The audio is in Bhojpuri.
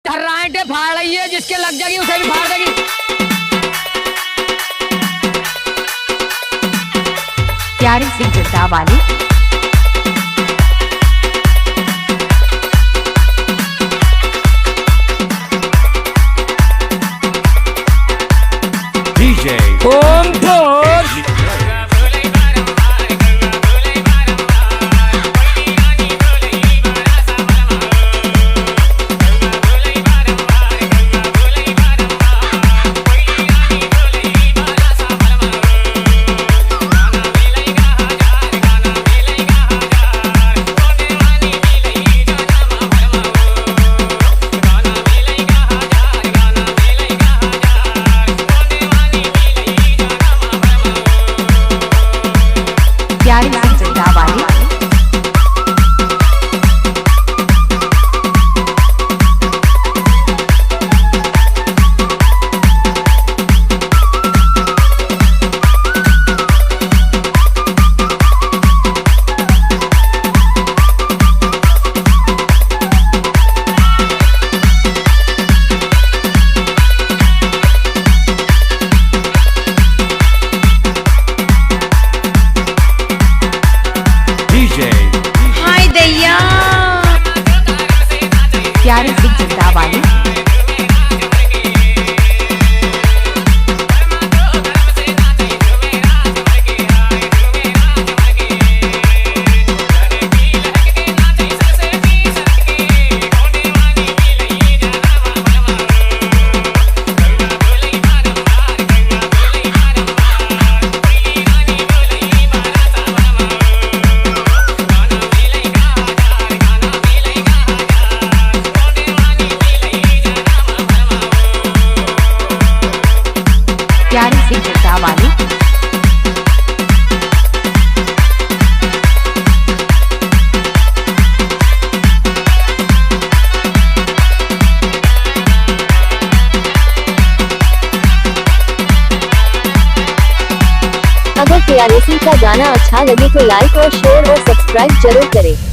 ठर्राटे फाड़ रही है, जिसके लग जाएगी उसे भी फाड़ देगी। प्यारी सिंह जद्दा वाली DJ ओम भोज प्यारी सिंह जद्दा वाली DJ हाय दैया प्यारी सिंह जद्दा वाली प्यारी सिंह जद्दा वाली अगर प्यारे सिंह का गाना अच्छा लगे तो लाइक और शेयर और सब्सक्राइब जरूर करें।